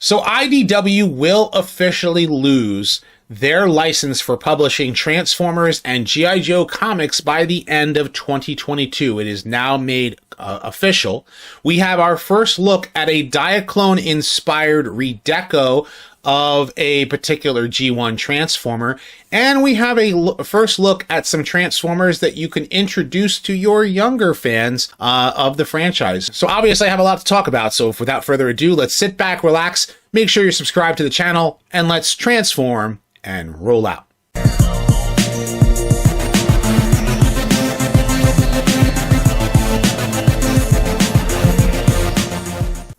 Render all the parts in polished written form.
So IDW will officially lose their license for publishing Transformers and G.I. Joe comics by the end of 2022. It is now made official. We have our first look at a Diaclone-inspired redeco of a particular G1 Transformer, and we have a first look at some Transformers that you can introduce to your younger fans of the franchise. So obviously I have a lot to talk about, so without further ado, let's sit back, relax, make sure you're subscribed to the channel, and let's transform and roll out.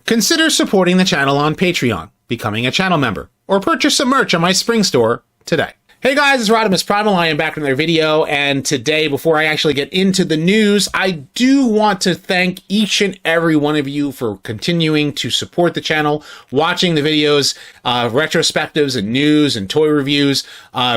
Consider supporting the channel on Patreon, becoming a channel member, or purchase some merch on my spring store today. Hey guys, it's RodimusPrimal. I am back with another video, and today, before I actually get into the news, I do want to thank each and every one of you for continuing to support the channel, watching the videos, retrospectives and news and toy reviews,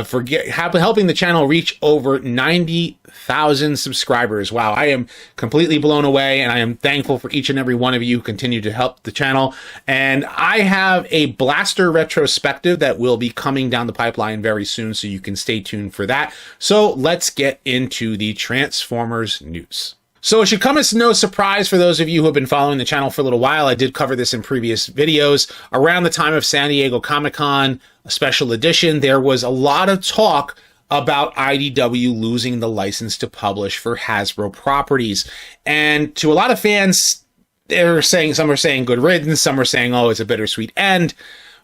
for helping the channel reach over 90,000 subscribers. Wow, I am completely blown away, and I am thankful for each and every one of you who continue to help the channel. And I have a Blaster retrospective that will be coming down the pipeline very soon, so you can stay tuned for that. So let's get into the Transformers news. So it should come as no surprise for those of you who have been following the channel for a little while. I did cover this in previous videos. Around the time of San Diego Comic-Con, a special edition, there was a lot of talk about IDW losing the license to publish for Hasbro properties. And to a lot of fans, some are saying good riddance, some are saying, oh, it's a bittersweet end.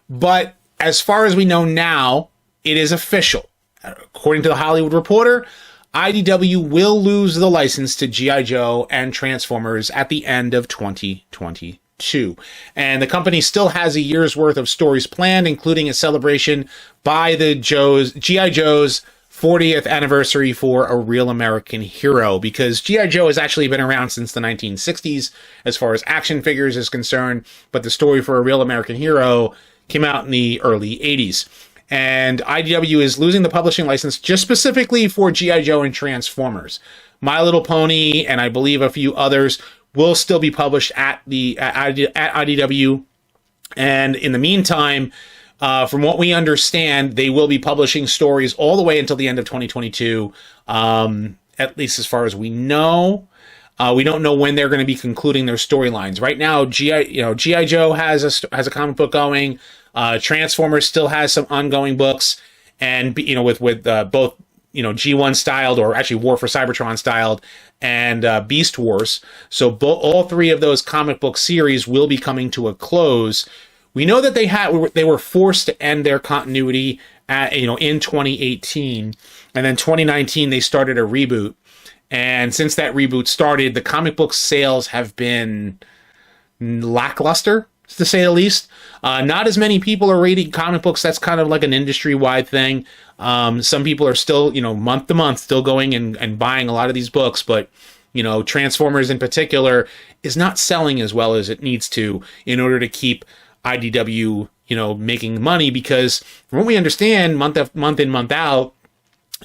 But as far as we know now, it is official. According to the Hollywood Reporter, IDW will lose the license to G.I. Joe and Transformers at the end of 2022. And the company still has a year's worth of stories planned, including a celebration by the G.I. Joe's 40th anniversary for A Real American Hero, because G.I. Joe has actually been around since the 1960s as far as action figures is concerned, but the story for A Real American Hero came out in the early 80s. And IDW is losing the publishing license just specifically for G.I. Joe and Transformers. My Little Pony, and I believe a few others, will still be published at IDW. And in the meantime, from what we understand, they will be publishing stories all the way until the end of 2022, at least as far as we know. We don't know when they're going to be concluding their storylines. Right now, G.I. Joe has a comic book going. Transformers still has some ongoing books, and with both G1 styled, or actually War for Cybertron styled, and Beast Wars. So all three of those comic book series will be coming to a close. We know that they were forced to end their continuity in 2018, and then 2019 they started a reboot. And since that reboot started, the comic book sales have been lackluster, to say the least. Not as many people are reading comic books. That's kind of like an industry-wide thing. Some people are still, month to month, still going and buying a lot of these books, but Transformers in particular is not selling as well as it needs to in order to keep IDW, making money, because from what we understand, month in, month out,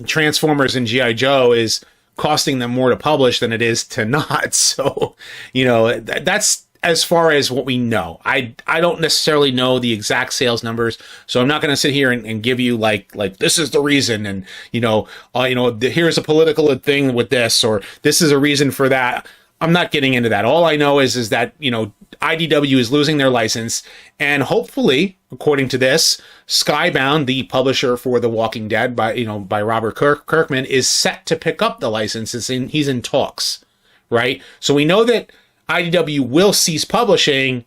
Transformers and G.I. Joe is costing them more to publish than it is to not. So, that's as far as what we know. I don't necessarily know the exact sales numbers, so I'm not going to sit here and give you like this is the reason, and here's a political thing with this, or this is a reason for that. I'm not getting into that. All I know is that IDW is losing their license, and hopefully, according to this, Skybound, the publisher for The Walking Dead by Robert Kirkman, is set to pick up the license. He's in talks, right? So we know that IDW will cease publishing,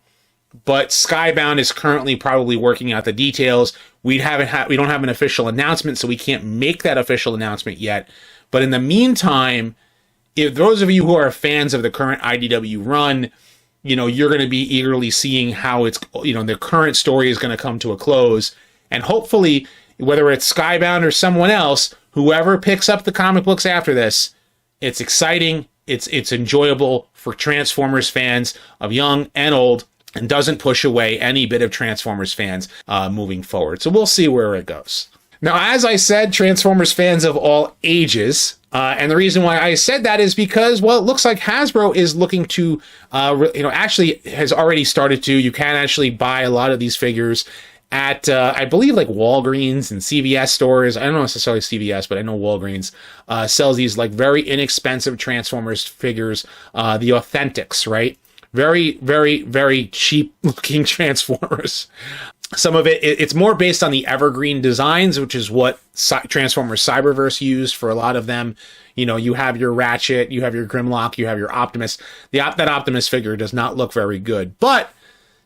but Skybound is currently probably working out the details. We don't have an official announcement, so we can't make that official announcement yet. But in the meantime, if those of you who are fans of the current IDW run, you're going to be eagerly seeing how it's, the current story is going to come to a close. And hopefully, whether it's Skybound or someone else, whoever picks up the comic books after this, it's exciting, it's enjoyable for Transformers fans of young and old, and doesn't push away any bit of Transformers fans moving forward. So we'll see where it goes. Now, as I said, Transformers fans of all ages. And the reason why I said that is because, well, it looks like Hasbro is looking to, actually has already started to. You can actually buy a lot of these figures at, I believe, like Walgreens and CVS stores. I don't know necessarily CVS, but I know Walgreens sells these like very inexpensive Transformers figures, the Authentics, right? Very, very, very cheap looking Transformers. Some of it's more based on the evergreen designs, which is what Transformers Cyberverse used for a lot of them. You know, you have your Ratchet, you have your Grimlock, you have your Optimus. That Optimus figure does not look very good. But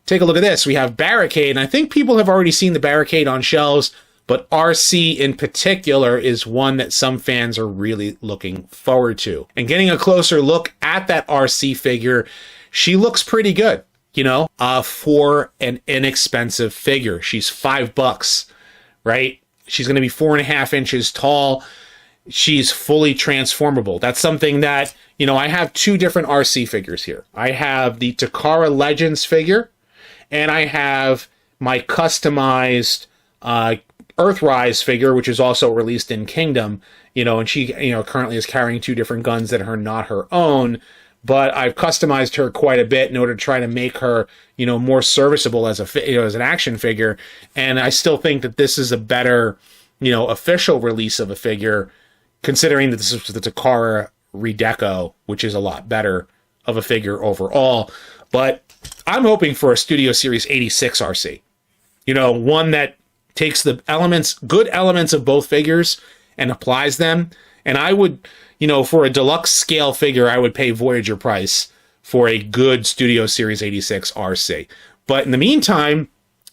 take a look at this. We have Barricade, and I think people have already seen the Barricade on shelves, but RC in particular is one that some fans are really looking forward to. And getting a closer look at that RC figure, she looks pretty good. You know, for an inexpensive figure. She's $5, right? She's going to be 4.5 inches tall. She's fully transformable. That's something that, you know, I have two different RC figures here. I have the Takara Legends figure, and I have my customized Earthrise figure, which is also released in Kingdom, you know, and she, you know, currently is carrying two different guns that are not her own. But I've customized her quite a bit in order to try to make her, you know, more serviceable as as an action figure. And I still think that this is a better, you know, official release of a figure, considering that this is the Takara Redeco, which is a lot better of a figure overall. But I'm hoping for a Studio Series 86 RC. You know, one that takes the good elements of both figures and applies them. And I would, you know, for a deluxe scale figure, I would pay Voyager price for a good Studio Series 86 RC. But in the meantime,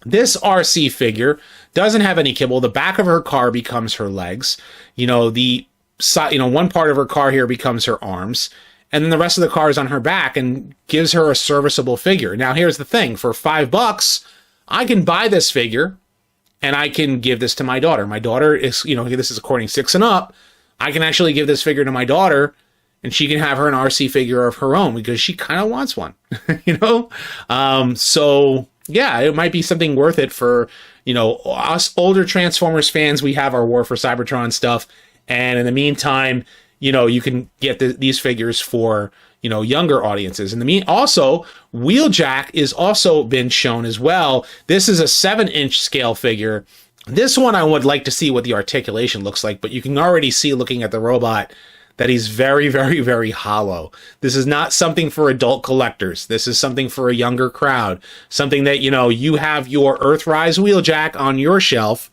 this RC figure doesn't have any kibble. The back of her car becomes her legs. You know, one part of her car here becomes her arms. And then the rest of the car is on her back and gives her a serviceable figure. Now, here's the thing. For $5, I can buy this figure and I can give this to my daughter. My daughter is, you know, this is according 6 and up. I can actually give this figure to my daughter, and she can have her an RC figure of her own because she kind of wants one, you know? So, yeah, it might be something worth it for, you know, us older Transformers fans. We have our War for Cybertron stuff, and in the meantime, you know, you can get these figures for, you know, younger audiences. Also, Wheeljack is also been shown as well. This is a 7-inch scale figure. This one, I would like to see what the articulation looks like, but you can already see looking at the robot that he's very, very, very hollow. This is not something for adult collectors. This is something for a younger crowd. Something that, you know, you have your Earthrise Wheeljack on your shelf,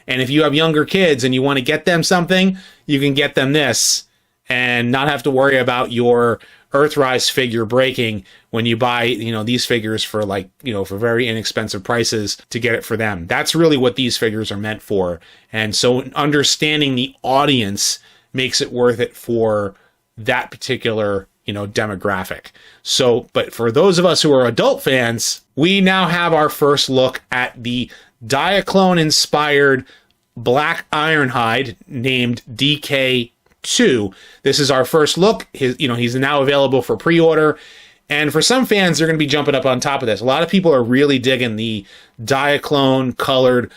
and if you have younger kids and you want to get them something, you can get them this and not have to worry about your Earthrise figure breaking when you buy, you know, these figures for like, you know, for very inexpensive prices to get it for them. That's really what these figures are meant for. And so understanding the audience makes it worth it for that particular, you know, demographic. So, but for those of us who are adult fans, we now have our first look at the Diaclone inspired Black Ironhide named DK2. This is our first look. He's now available for pre-order. And for some fans, they're going to be jumping up on top of this. A lot of people are really digging the Diaclone colored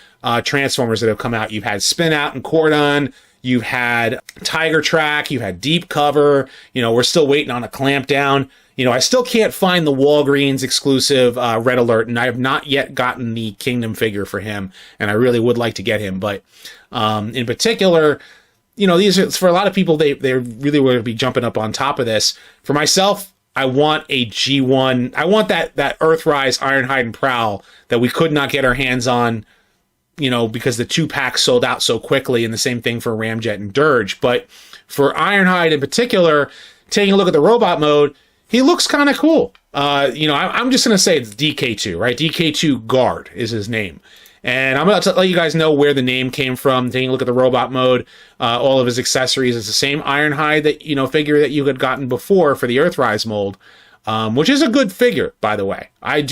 Transformers that have come out. You've had Spin Out and Cordon. You've had Tiger Track. You've had Deep Cover. You know, we're still waiting on a Clampdown. You know, I still can't find the Walgreens exclusive Red Alert, and I have not yet gotten the Kingdom figure for him, and I really would like to get him. But in particular, you know, these are, for a lot of people, they really would be jumping up on top of this. For myself, I want a G1. I want that Earthrise Ironhide and Prowl that we could not get our hands on, you know, because the 2-packs sold out so quickly, and the same thing for Ramjet and Dirge. But for Ironhide in particular, taking a look at the robot mode, he looks kind of cool. You know, I'm just going to say it's DK2, right? DK2 Guard is his name. And I'm about to let you guys know where the name came from. Taking a look at the robot mode, all of his accessories. It's the same Ironhide that, you know, figure that you had gotten before for the Earthrise mold, which is a good figure, by the way. I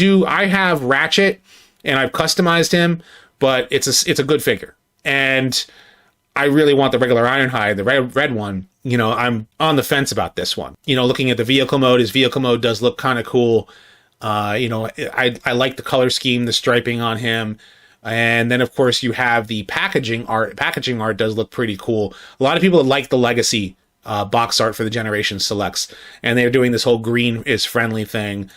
have Ratchet, and I've customized him, but it's a good figure. And I really want the regular Ironhide, the red one. You know, I'm on the fence about this one. You know, looking at the vehicle mode, his vehicle mode does look kind of cool. You know, I like the color scheme, the striping on him. And then, of course, you have the packaging art. Packaging art does look pretty cool. A lot of people like the Legacy box art for the Generation Selects, and they're doing this whole green is friendly thing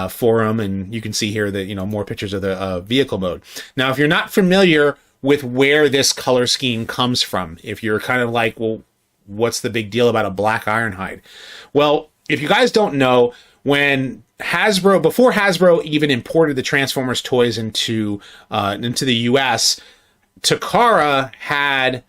for them. And you can see here that, you know, more pictures of the vehicle mode. Now, if you're not familiar with where this color scheme comes from, if you're kind of like, well, what's the big deal about a black Ironhide? Well, if you guys don't know, when Hasbro, before Hasbro even imported the Transformers toys into the US, Takara had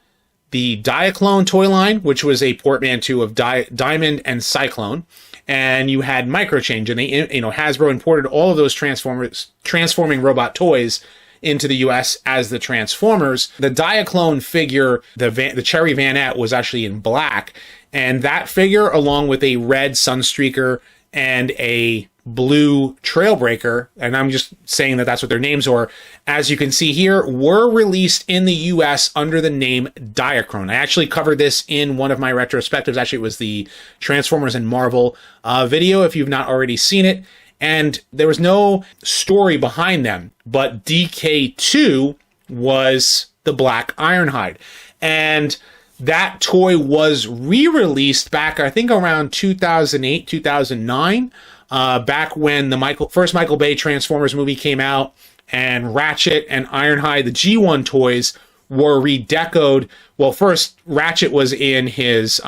the Diaclone toy line, which was a portmanteau of Diamond and Cyclone, and you had Microchange, and they, you know, Hasbro imported all of those transforming robot toys into the US as the Transformers. The Diaclone figure, the Cherry Vanette, was actually in black, and that figure, along with a red Sunstreaker and a blue Trailbreaker, and I'm just saying that that's what their names are, as you can see here, were released in the US under the name Diachrone. I actually covered this in one of my retrospectives. Actually, it was the Transformers and Marvel video, if you've not already seen it. And there was no story behind them, but DK2 was the black Ironhide. And that toy was re-released back, I think, around 2008, 2009, back when the first Michael Bay Transformers movie came out, and Ratchet and Ironhide, the G1 toys, were redecoed. Well, first, Ratchet was in his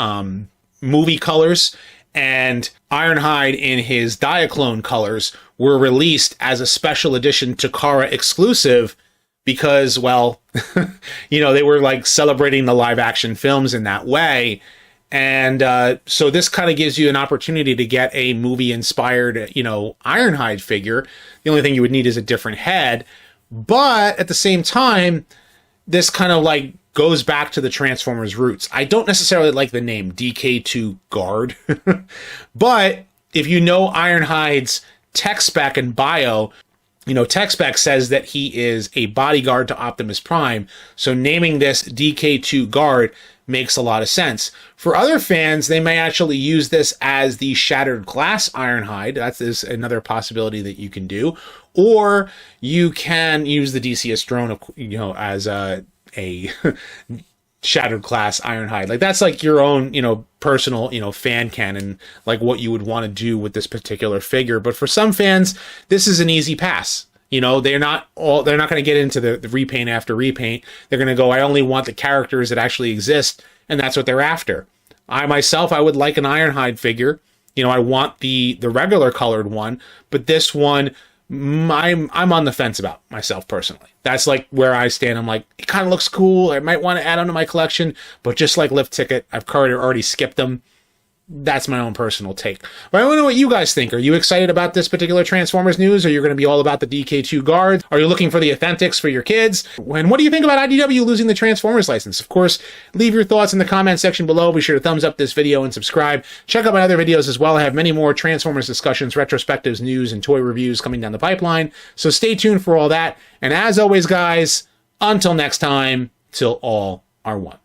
movie colors, and Ironhide in his Diaclone colors were released as a special edition Takara exclusive because, well, you know, they were like celebrating the live action films in that way. And so this kind of gives you an opportunity to get a movie inspired, you know, Ironhide figure. The only thing you would need is a different head. But at the same time, this kind of like goes back to the Transformers roots. I don't necessarily like the name DK2 Guard, but if you know Ironhide's tech spec and bio, you know, tech spec says that he is a bodyguard to Optimus Prime, so naming this DK2 Guard makes a lot of sense. For other fans, they may actually use this as the Shattered Glass Ironhide. That's another possibility that you can do. Or you can use the DCS drone, you know, as a Shattered Glass Ironhide. Like, that's like your own, you know, personal, you know, fan canon, like what you would want to do with this particular figure. But for some fans, this is an easy pass. You know, they're not going to get into the repaint after repaint. They're going to go, I only want the characters that actually exist, and that's what they're after. I myself, I would like an Ironhide figure. You know, I want the regular colored one, but this one, I'm on the fence about myself personally. That's like where I stand. I'm like, it kind of looks cool. I might want to add on to my collection, but just like Lift Ticket, I've already skipped them. That's my own personal take. But I want to know what you guys think. Are you excited about this particular Transformers news? Are you going to be all about the DK2 guards? Are you looking for the authentics for your kids? And what do you think about IDW losing the Transformers license? Of course, leave your thoughts in the comment section below. Be sure to thumbs up this video and subscribe. Check out my other videos as well. I have many more Transformers discussions, retrospectives, news, and toy reviews coming down the pipeline. So stay tuned for all that. And as always, guys, until next time, till all are one.